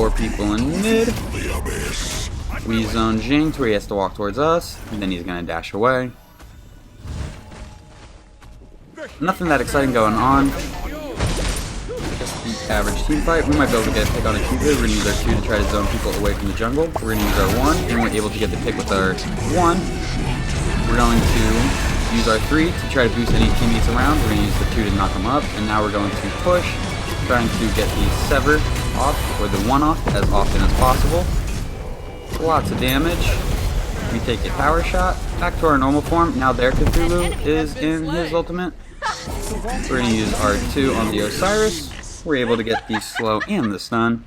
4 people in mid. We zone Jing to where he has to walk towards us, and then he's going to dash away. Nothing that exciting going on. Just the average team fight. We might be able to get a pick on a Cupid. We're going to use our 2 to try to zone people away from the jungle. We're going to use our 1, and we're able to get the pick with our 1. We're going to use our 3 to try to boost any teammates around. We're going to use the 2 to knock them up, and now we're going to push, trying to get the Sever off, or the 1 off, as often as possible. Lots of damage. We take a power shot. Back to our normal form. Now their Cthulhu is in his ultimate. We're going to use our 2 on the Osiris. We're able to get the slow and the stun.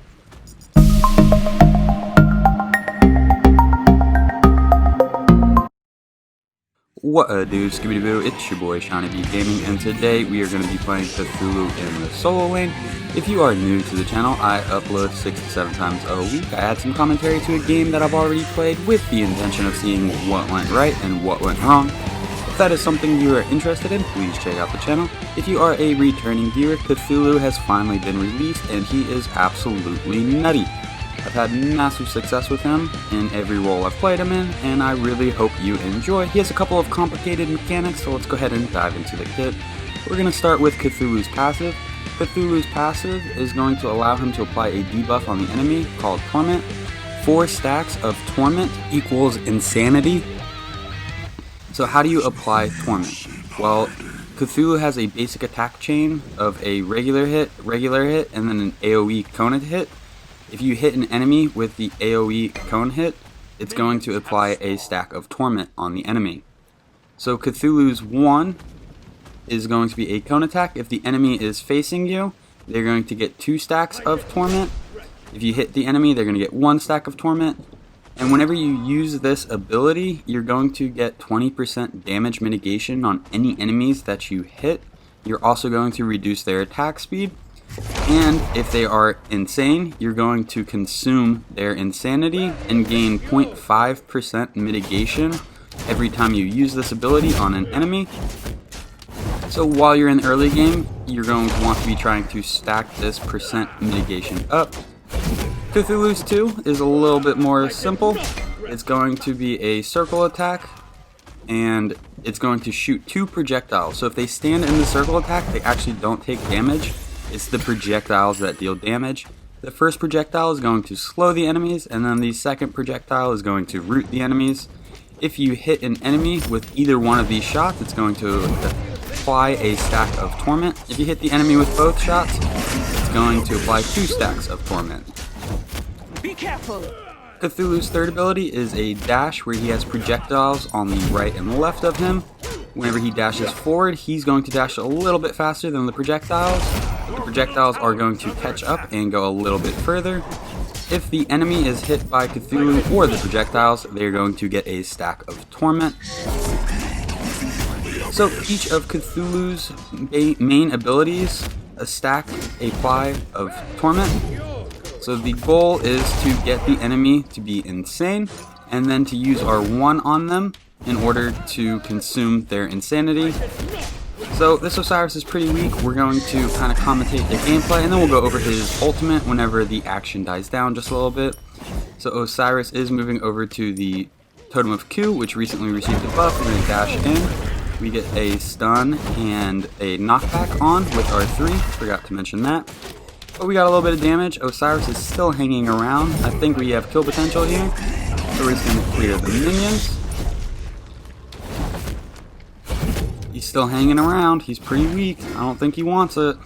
What a do, Scooby-Doo, it's your boy Seanyb Gaming, and today we are going to be playing Cthulhu in the solo lane. If you are new to the channel, I upload 6 to 7 times a week. I add some commentary to a game that I've already played with the intention of seeing what went right and what went wrong. If that is something you are interested in, please check out the channel. If you are a returning viewer, Cthulhu has finally been released and he is absolutely nutty. I've had massive success with him in every role I've played him in, and I really hope you enjoy. He has a couple of complicated mechanics, so let's go ahead and dive into the kit. We're going to start with Cthulhu's passive. Cthulhu's passive is going to allow him to apply a debuff on the enemy called Torment. 4 stacks of Torment equals Insanity. So how do you apply Torment? Well, Cthulhu has a basic attack chain of a regular hit, and then an AoE cone hit. If you hit an enemy with the AoE cone hit, it's going to apply a stack of Torment on the enemy. So Cthulhu's 1 is going to be a cone attack. If the enemy is facing you, they're going to get 2 stacks of Torment. If you hit the enemy, they're going to get 1 stack of Torment. And whenever you use this ability, you're going to get 20% damage mitigation on any enemies that you hit. You're also going to reduce their attack speed. And if they are insane, you're going to consume their insanity and gain 0.5% mitigation every time you use this ability on an enemy. So while you're in the early game, you're going to want to be trying to stack this percent mitigation up. Cthulhu's 2 is a little bit more simple. It's going to be a circle attack, and it's going to shoot 2 projectiles. So if they stand in the circle attack, they actually don't take damage. It's the projectiles that deal damage. The first projectile is going to slow the enemies, and then the second projectile is going to root the enemies. If you hit an enemy with either one of these shots, it's going to apply a stack of Torment. If you hit the enemy with both shots, it's going to apply 2 stacks of Torment. Be careful! Cthulhu's third ability is a dash where he has projectiles on the right and left of him. Whenever he dashes forward, he's going to dash a little bit faster than the projectiles. The projectiles are going to catch up and go a little bit further. If the enemy is hit by Cthulhu or the projectiles, they're going to get a stack of Torment. So each of Cthulhu's main abilities, a stack, a ply of Torment. So the goal is to get the enemy to be insane, and then to use our 1 on them in order to consume their insanity. So this Osiris is pretty weak. We're going to kind of commentate the gameplay, and then we'll go over his ultimate whenever the action dies down just a little bit. So Osiris is moving over to the Totem of Q, which recently received a buff. We're going to dash in. We get a stun and a knockback on with our 3. Forgot to mention that. But we got a little bit of damage. Osiris is still hanging around. I think we have kill potential here. So we're just going to clear the minions. He's still hanging around. He's pretty weak. I don't think he wants it.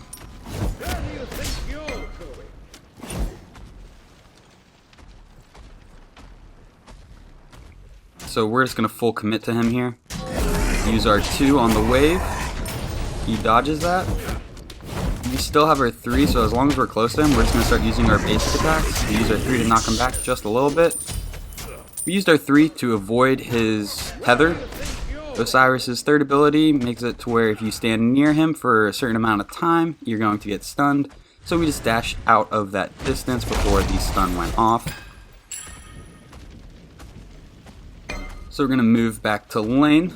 So we're just going to full commit to him here. Use our 2 on the wave. He dodges that. We still have our 3, so as long as we're close to him, we're just going to start using our basic attacks. We use our 3 to knock him back just a little bit. We used our 3 to avoid his tether. Osiris's third ability makes it to where if you stand near him for a certain amount of time, you're going to get stunned. So we just dashed out of that distance before the stun went off. So we're going to move back to lane,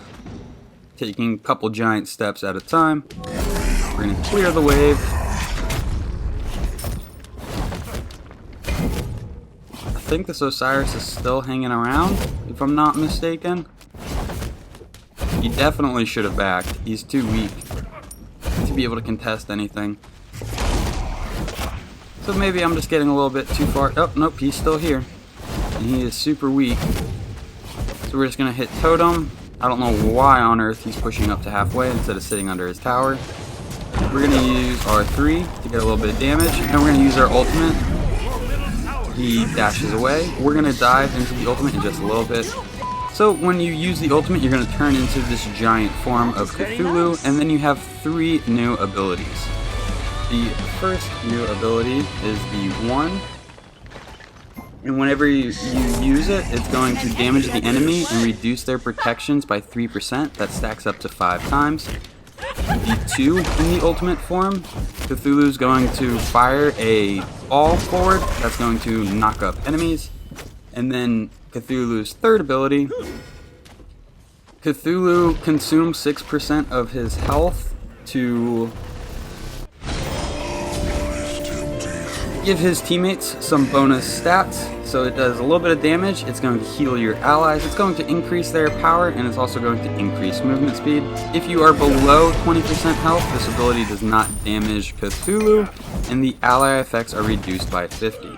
taking a couple giant steps at a time. We're going to clear the wave. think this Osiris is still hanging around, if I'm not mistaken. He definitely should have backed. He's too weak to be able to contest anything. So maybe I'm just getting a little bit too far. Oh, nope, he's still here. And he is super weak. So we're just going to hit Totem. I don't know why on earth he's pushing up to halfway instead of sitting under his tower. We're going to use our 3 to get a little bit of damage. And we're going to use our ultimate. He dashes away. We're going to dive into the ultimate in just a little bit. So when you use the ultimate, you're going to turn into this giant form of Cthulhu, and then you have 3 new abilities. The first new ability is the 1, and whenever you use it, it's going to damage the enemy and reduce their protections by 3%. That stacks up to 5 times. The 2 in the ultimate form, Cthulhu's going to fire a ball forward that's going to knock up enemies. And then Cthulhu's third ability, Cthulhu consumes 6% of his health to give his teammates some bonus stats. So it does a little bit of damage, it's going to heal your allies, it's going to increase their power, and it's also going to increase movement speed. If you are below 20% health, this ability does not damage Cthulhu, and the ally effects are reduced by 50.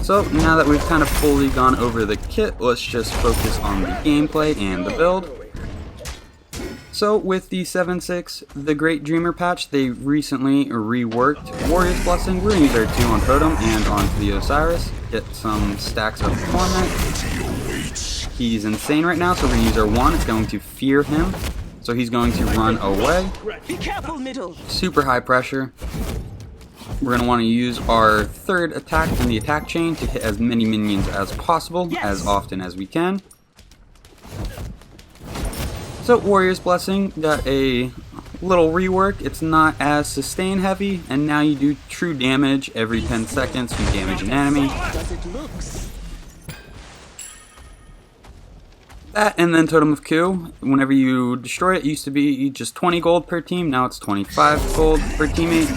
So now that we've kind of fully gone over the kit, let's just focus on the gameplay and the build. So with the 7.6, the Great Dreamer patch, they recently reworked Warrior's Blessing. We're going to use our 2 on Totem and onto the Osiris. Get some stacks of Torment. He's insane right now, so we're going to use our 1. It's going to fear him, so he's going to run away. Be careful, middle. Super high pressure. We're going to want to use our 3rd attack in the attack chain to hit as many minions as possible, as often as we can. So Warrior's Blessing got a little rework. It's not as sustain heavy, and now you do true damage every 10 seconds you damage an enemy. That and then Totem of Coup. Whenever you destroy it, it used to be just 20 gold per team, now it's 25 gold per teammate.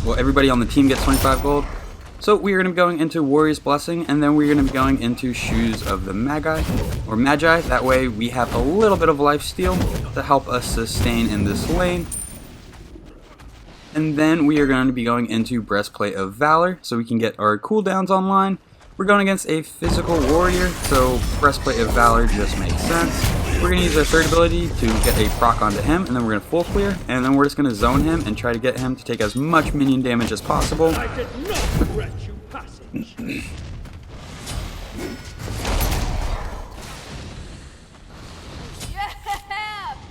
Well, everybody on the team gets 25 gold. So we are going to be going into Warrior's Blessing, and then we're going to be going into Shoes of the Magi. That way we have a little bit of lifesteal to help us sustain in this lane. And then we are going to be going into Breastplate of Valor, so we can get our cooldowns online. We're going against a physical warrior, so Breastplate of Valor just makes sense. We're going to use our 3rd ability to get a proc onto him, and then we're going to full clear, and then we're just going to zone him and try to get him to take as much minion damage as possible. I did not regret you passing. Yeah!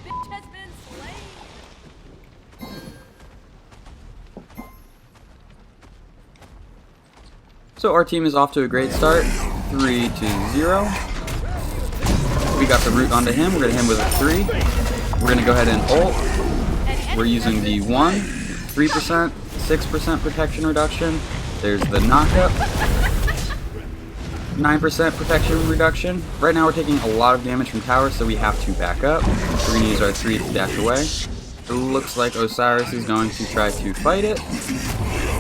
Bitch has been slain! So our team is off to a great start, 3-0. We got the root onto him, we're going to hit him with a 3. We're going to go ahead and ult. We're using the 1, 3%, 6% protection reduction. There's the knockup, 9% protection reduction. Right now we're taking a lot of damage from towers, so we have to back up. We're going to use our 3 to dash away. It looks like Osiris is going to try to fight it,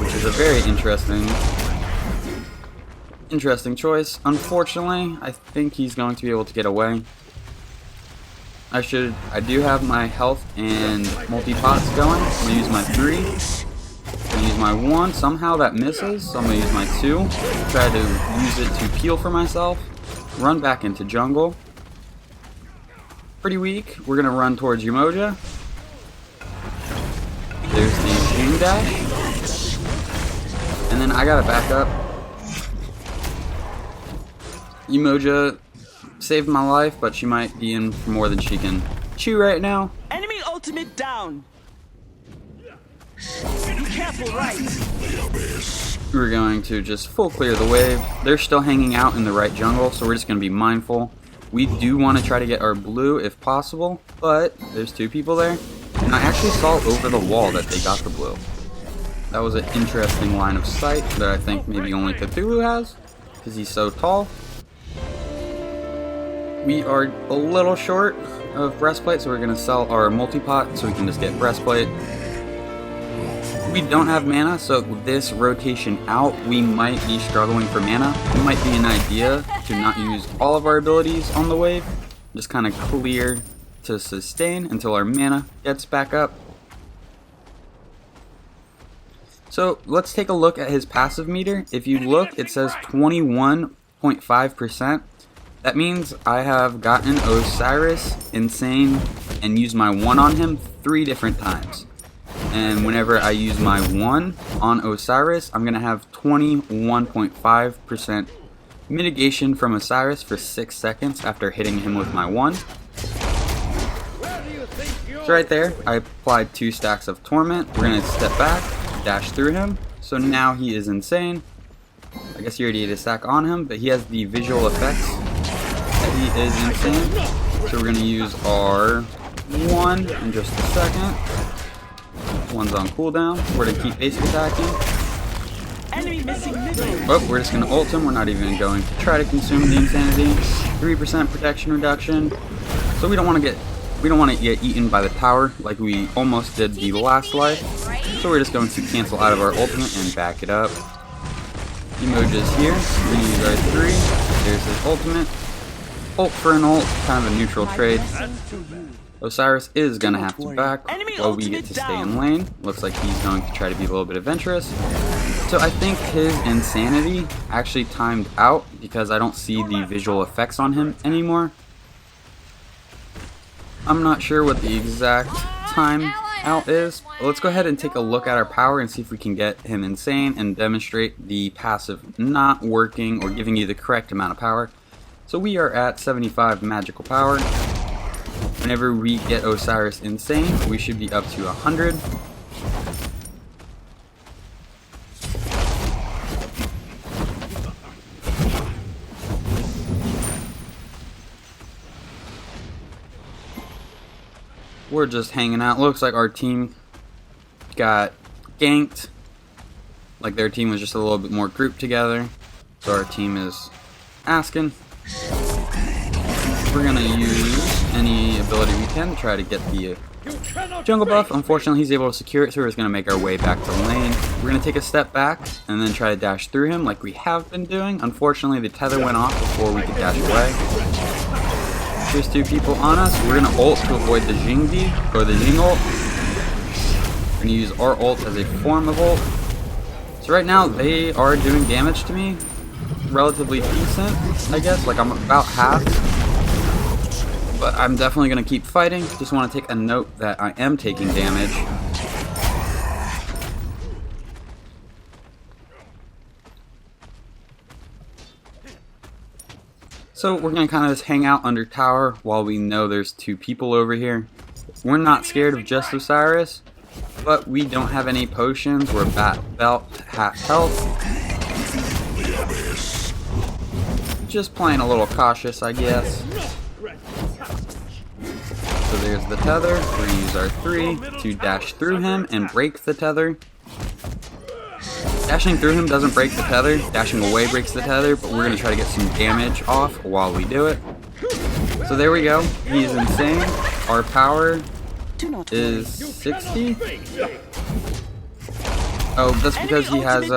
which is a very interesting choice. Unfortunately, I think he's going to be able to get away. I do have my health and multi-pots going. I'm going to use my 3. I'm going to use my 1. Somehow that misses, so I'm going to use my 2. Try to use it to peel for myself. Run back into jungle. Pretty weak. We're going to run towards Umoja. There's the chain dash. And then I got to back up. Umoja saved my life, but she might be in for more than she can chew right now. Enemy ultimate down. Be careful, right? We're going to just full clear the wave. They're still hanging out in the right jungle, so we're just going to be mindful. We do want to try to get our blue if possible, but there's 2 people there. And I actually saw over the wall that they got the blue. That was an interesting line of sight that I think maybe only Cthulhu has, because he's so tall. We are a little short of Breastplate, so we're going to sell our multi-pot so we can just get Breastplate. We don't have mana, so this rotation out, we might be struggling for mana. It might be an idea to not use all of our abilities on the wave, just kind of clear to sustain until our mana gets back up. So let's take a look at his passive meter. If you look, it says 21.5%. That means I have gotten Osiris Insane and used my 1 on him 3 different times. And whenever I use my 1 on Osiris, I'm going to have 21.5% mitigation from Osiris for 6 seconds after hitting him with my 1. So right there, I applied 2 stacks of Torment. We're going to step back, dash through him. So now he is insane. I guess he already had a stack on him, but he has the visual effects that he is insane. So we're going to use our 1 in just a second. 1's on cooldown. We're going to keep basic attacking. Enemy missing middle. Oh, we're just going to ult him. We're not even going to try to consume the insanity. 3% protection reduction. So we don't want to get eaten by the tower like we almost did the last life. So we're just going to cancel out of our ultimate and back it up. Emoji's here. We're going to use our 3. There's his ultimate. Ult for an ult, kind of a neutral trade. Osiris is going to have to back while we get to stay in lane. Looks like he's going to try to be a little bit adventurous. So I think his insanity actually timed out because I don't see the visual effects on him anymore. I'm not sure what the exact time out is. But let's go ahead and take a look at our power and see if we can get him insane and demonstrate the passive not working or giving you the correct amount of power. So we are at 75 magical power. Whenever we get Osiris insane, we should be up to 100. We're just hanging out. Looks like our team got ganked. Like their team was just a little bit more grouped together. So our team is asking. We're gonna use any ability we can to try to get the jungle buff. Unfortunately, he's able to secure it, so we're just gonna make our way back to lane. We're gonna take a step back and then try to dash through him like we have been doing. Unfortunately, the tether went off before we could dash away. There's 2 people on us. We're gonna ult to avoid the Jingdi or the Jing ult. We're gonna use our ult as a form of ult. So right now they are doing damage to me, relatively decent, I guess. Like I'm about half. But I'm definitely going to keep fighting. Just want to take a note that I am taking damage. So we're going to kind of just hang out under tower while we know there's 2 people over here. We're not scared of just Osiris, but we don't have any potions. We're about half health. Just playing a little cautious, I guess. So there's the tether. We're going to use our 3 to dash through him and break the tether. Dashing through him doesn't break the tether. Dashing away breaks the tether, but we're going to try to get some damage off while we do it. So there we go. He's insane. Our power is 60. Oh, that's because he has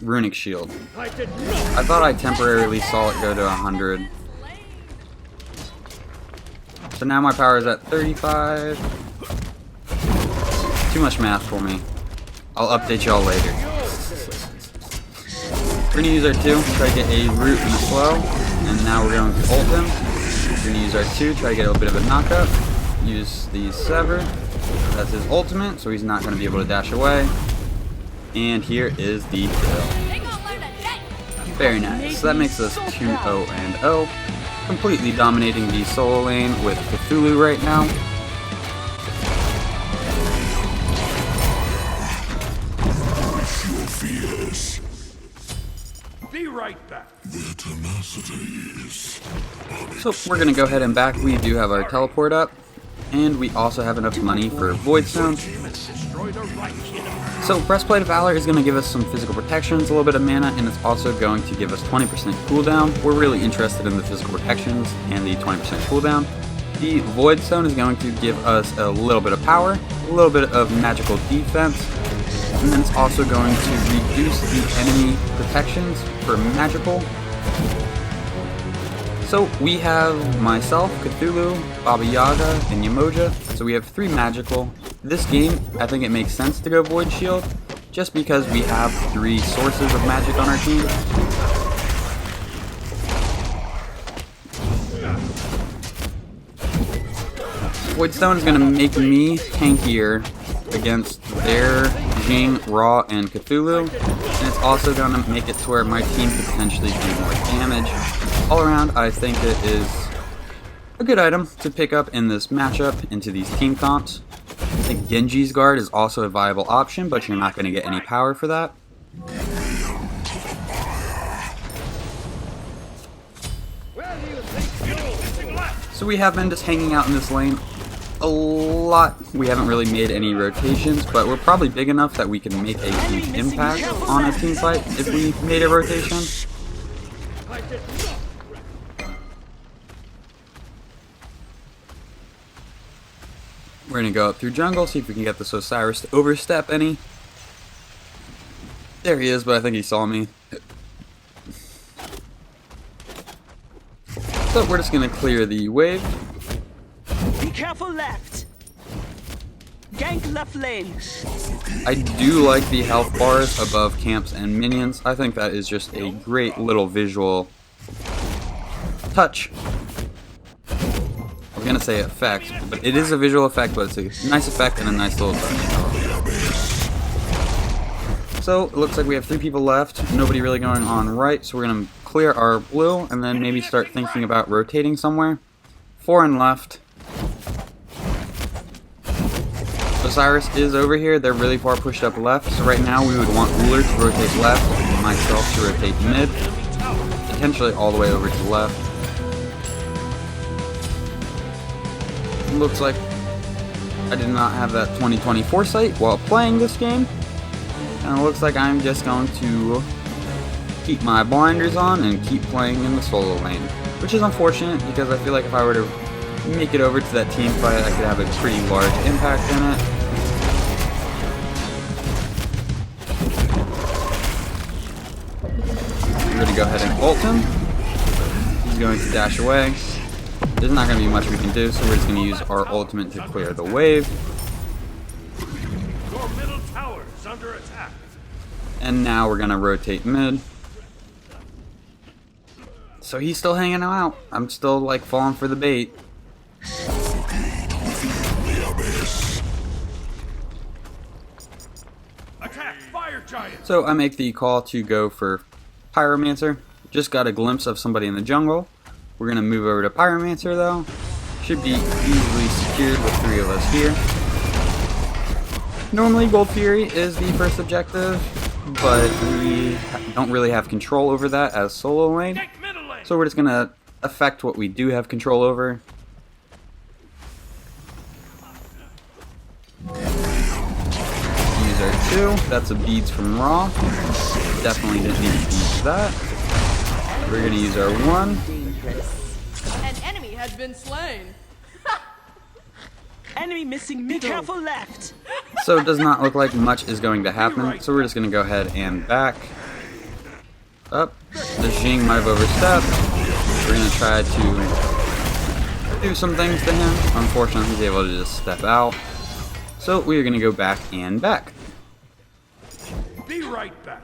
runic shield. I thought I temporarily saw it go to 100. So now my power is at 35. Too much math for me. I'll update y'all later. We're going to use our 2, try to get a root and a slow. And now we're going to ult him. We're going to use our 2, try to get a bit of a knockup. Use the sever. That's his ultimate, so he's not going to be able to dash away. And here is the kill. Very nice. So that makes us 2-0-0. Completely dominating the solo lane with Cthulhu right now. Be right back. So we're gonna go ahead and back. We do have our teleport up, and we also have enough money for Void Stone. So Breastplate of Valor is going to give us some physical protections, a little bit of mana, and it's also going to give us 20% cooldown. We're really interested in the physical protections and the 20% cooldown. The Void Stone is going to give us a little bit of power, a little bit of magical defense, and then it's also going to reduce the enemy protections for magical. So we have myself, Cthulhu, Baba Yaga, and Yamoja. So we have 3 magical. This game, I think it makes sense to go Void Shield, just because we have 3 sources of magic on our team. Void Stone is going to make me tankier against their Jing, Ra, and Cthulhu, and it's also going to make it to where my team could potentially do more damage. All around, I think it is a good item to pick up in this matchup into these team comps. I think Genji's Guard is also a viable option, but you're not going to get any power for that. So we have been just hanging out in this lane a lot. We haven't really made any rotations, but we're probably big enough that we can make a huge impact on a team fight if we made a rotation. We're going to go up through jungle, see if we can get this Osiris to overstep any. There he is, but I think he saw me. So we're just going to clear the wave. Be careful left. Gank left lane. I do like the health bars above camps and minions. I think that is just a great little visual touch. I'm gonna say effect, but it is a visual effect, but it's a nice effect and a nice little touch. So it looks like we have 3 people left, nobody really going on right, so we're gonna clear our blue and then maybe start thinking about rotating somewhere. 4 and left. Osiris is over here, they're really far pushed up left, so right now we would want Ruler to rotate left and myself to rotate mid, potentially all the way over to the left. Looks like I did not have that 20/20 foresight while playing this game, and it looks like I'm just going to keep my blinders on and keep playing in the solo lane, which is unfortunate because I feel like if I were to make it over to that team fight, I could have a pretty large impact in it. I'm going to go ahead and ult him. He's going to dash away. There's not going to be much we can do, so we're just going to use our ultimate to clear the wave. Your middle tower is under attack. And now we're going to rotate mid. So he's still hanging out. I'm still like falling for the bait. Attack, fire giant. So I make the call to go for Pyromancer. Just got a glimpse of somebody in the jungle. We're going to move over to Pyromancer though. Should be easily secured with 3 of us here. Normally Gold Fury is the first objective, but we don't really have control over that as solo lane. Take middle lane. So we're just going to affect what we do have control over. Use our 2. That's a beads from Ra. Definitely didn't need to use that. We're going to use our 1. An enemy has been slain. Enemy missing middle. Be careful left. So it does not look like much is going to happen, so we're just going to go ahead and back up. The Jing might have overstepped. We're going to try to do some things to him. Unfortunately, he's able to just step out. So we are going to go back and back. Be right back.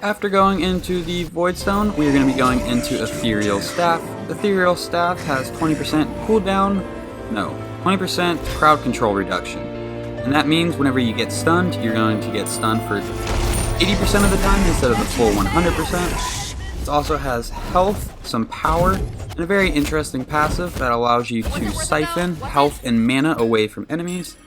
After going into the Void Stone, we are going to be going into Ethereal Staff. Ethereal Staff has 20% cooldown, no, 20% crowd control reduction. And that means whenever you get stunned, you're going to get stunned for 80% of the time instead of the full 100%. It also has health, some power, and a very interesting passive that allows you to siphon health and mana away from enemies.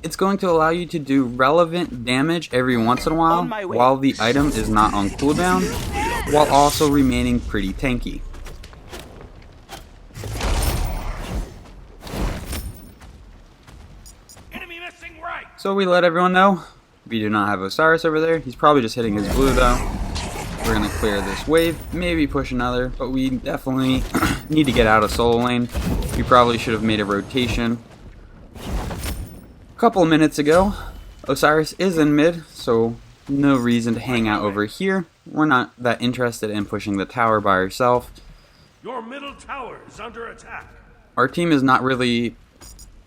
It's going to allow you to do relevant damage every once in a while the item is not on cooldown, while also remaining pretty tanky. Enemy missing right. So we let everyone know we do not have Osiris over there. He's probably just hitting his blue though. We're going to clear this wave, maybe push another, but we definitely need to get out of solo lane. We probably should have made a rotation couple of minutes ago, Osiris is in mid, so no reason to hang out over here. We're not that interested in pushing the tower by ourselves. Your middle tower is under attack. Our team is not really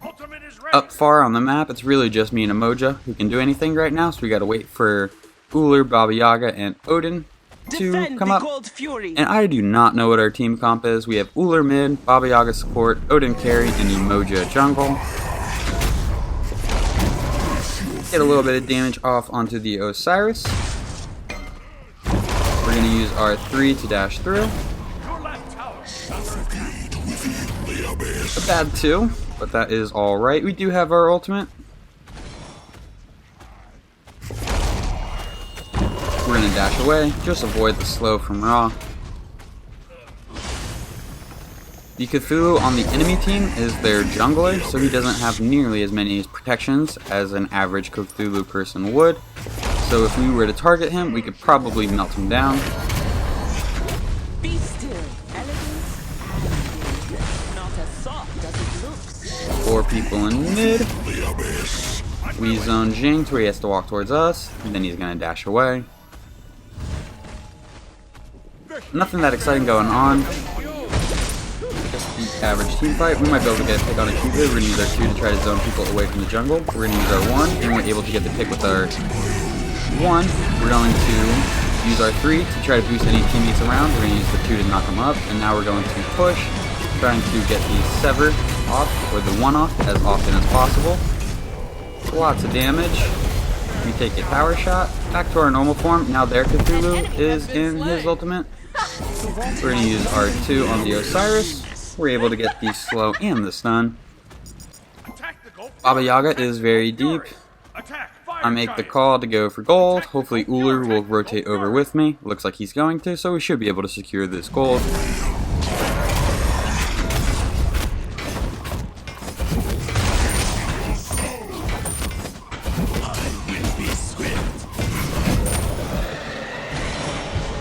Ultimate is ready. up far on the map. It's really just me and Emoja who can do anything right now, so we gotta wait for Uller, Baba Yaga, and Odin to Defend come the up. Gold Fury. And I do not know what our team comp is. We have Uller mid, Baba Yaga support, Odin carry, and Emoja jungle. Get a little bit of damage off onto the Osiris. We're gonna use our 3 to dash through. Your left tower is under attack. A bad 2, but that is alright. We do have our ultimate. We're gonna dash away, just avoid the slow from Ra. The Cthulhu on the enemy team is their jungler, so he doesn't have nearly as many protections as an average Cthulhu person would. So if we were to target him, we could probably melt him down. Be still. Elegance and not as soft as it looks. 4 people in mid. We zone Jing to where he has to walk towards us, and then he's gonna dash away. Nothing that exciting going on. Just the average team fight. We might be able to get a pick on a Cupid. We're gonna use our 2 to try to zone people away from the jungle. We're gonna use our 1, and we're able to get the pick with our 1. We're going to use our 3 to try to boost any teammates around. We're gonna use the 2 to knock them up, and now we're going to push, trying to get the Sever off, or the 1 off, as often as possible. Lots of damage. We take a tower shot. Back to our normal form. Now their Cthulhu is in his ultimate. We're going to use our 2 on the Osiris. We're able to get the slow and the stun. Attack the gold. Baba Yaga is very deep. Attack fire I make the giant. call to go for gold. Hopefully Uller will rotate over with me. Looks like he's going to, so we should be able to secure this gold.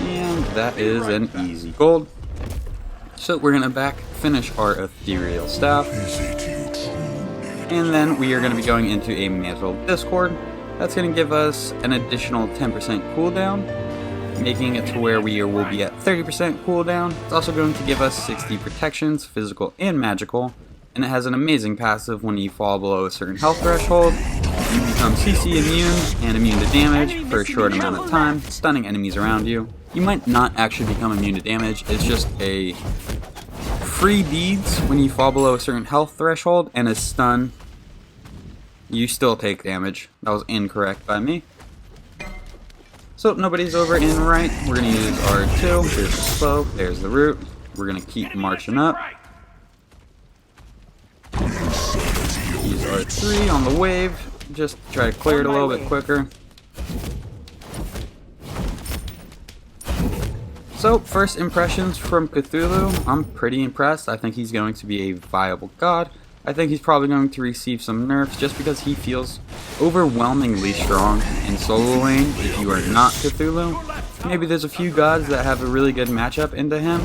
And that is an easy gold. So we're gonna finish our Ethereal staff. And then we are gonna be going into a Mantle Discord. That's gonna give us an additional 10% cooldown, making it to where we will be at 30% cooldown. It's also going to give us 60 protections, physical and magical. And it has an amazing passive when you fall below a certain health threshold. You become CC immune and immune to damage for a short amount of time, stunning enemies around you. You might not actually become immune to damage, it's just a free beads when you fall below a certain health threshold, and a stun, you still take damage. That was incorrect by me. So nobody's over in right, we're going to use our 2, there's the slow, there's the root, we're going to keep marching up. Right. Use our 3 on the wave, just to try to clear it a little bit quicker. So, first impressions from Cthulhu, I'm pretty impressed. I think he's going to be a viable god. I think he's probably going to receive some nerfs just because he feels overwhelmingly strong in solo lane if you are not Cthulhu. Maybe there's a few gods that have a really good matchup into him.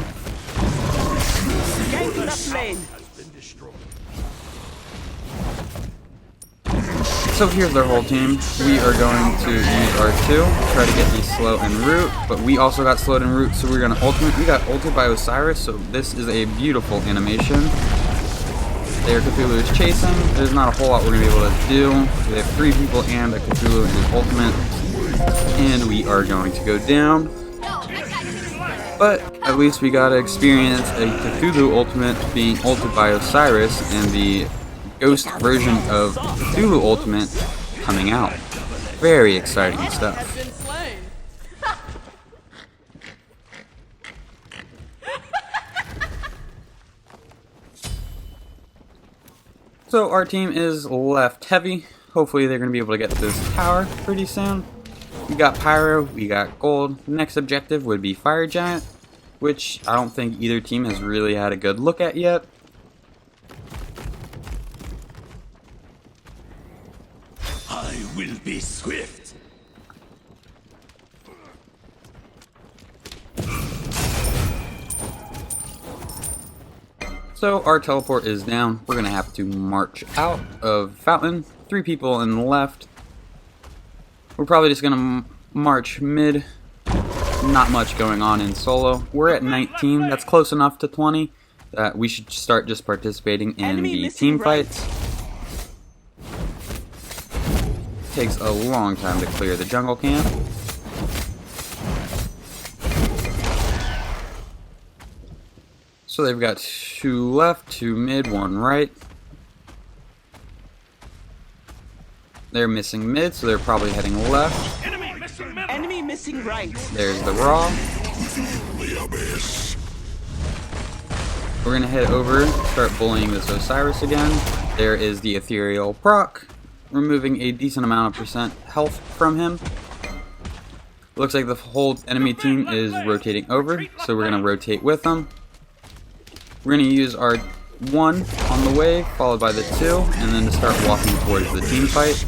Gank left lane. So here's their whole team. We are going to use our 2, try to get the slow and root, but we also got slowed and root, so we're going to ultimate. We got ulted by Osiris, so this is a beautiful animation. Their Cthulhu is chasing. There's not a whole lot we're going to be able to do. We have 3 people and a Cthulhu in his ultimate, and we are going to go down. But at least we got to experience a Cthulhu ultimate being ulted by Osiris, and the Ghost version of Cthulhu Ultimate coming out. Very exciting Has stuff. been slain. So our team is left heavy. Hopefully they're going to be able to get to this tower pretty soon. We got Pyro, we got Gold. Next objective would be Fire Giant, which I don't think either team has really had a good look at yet. I will be swift. So our teleport is down. We're going to have to march out of Fountain. 3 people in the left. We're probably just gonna march mid. Not much going on in solo. We're at 19. That's close enough to 20 that we should start just participating in the team fights. Takes a long time to clear the jungle camp. So they've got 2 left, 2 mid, 1 right. They're missing mid, so they're probably heading left. Enemy missing middle. Enemy missing right. There's the raw. We're gonna head over, start bullying this Osiris again. There is the Ethereal proc, removing a decent amount of percent health from him. Looks like the whole enemy team is rotating over, so we're gonna rotate with them. We're gonna use our 1 on the wave, followed by the 2, and then to start walking towards the team fight.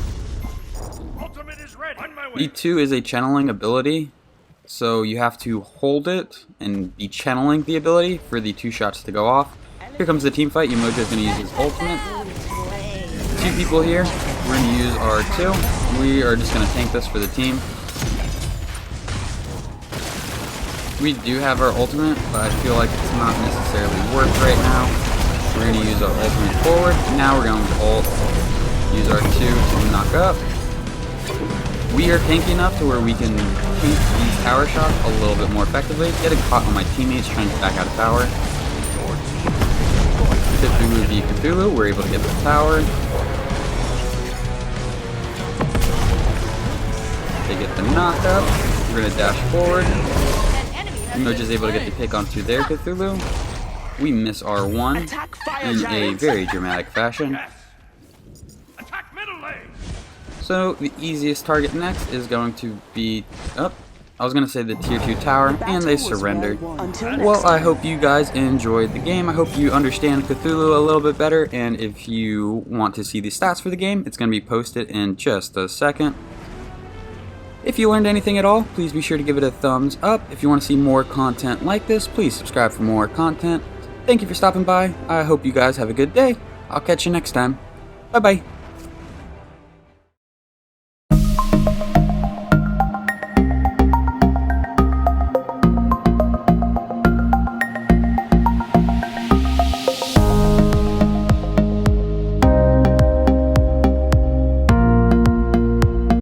Ultimate is ready. On my way. The 2 is a channeling ability, so you have to hold it and be channeling the ability for the 2 shots to go off. Here comes the team fight. Umoja is going to use his ultimate. 2 people here. We're going to use our 2. We are just going to tank this for the team. We do have our ultimate, but I feel like it's not necessarily worth right now. We're going to use our ultimate forward. Now we're going to ult. Use our 2 to knock up. We are tanky enough to where we can tank these tower shots a little bit more effectively. Getting caught on my teammates trying to back out of tower. Cthulhu v Cthulhu, we're able to get the tower. They get the knock up. We're going to dash forward. Umoja is able to get the pick onto their Cthulhu. We miss our 1 in a very dramatic fashion. Yes. Attack middle lane. So the easiest target next is going to be I was going to say the tier 2 tower, and they surrendered. Well, I hope you guys enjoyed the game. I hope you understand Cthulhu a little bit better, and if you want to see the stats for the game, it's going to be posted in just a second. If you learned anything at all, please be sure to give it a thumbs up. If you want to see more content like this, please subscribe for more content. Thank you for stopping by. I hope you guys have a good day. I'll catch you next time. Bye-bye.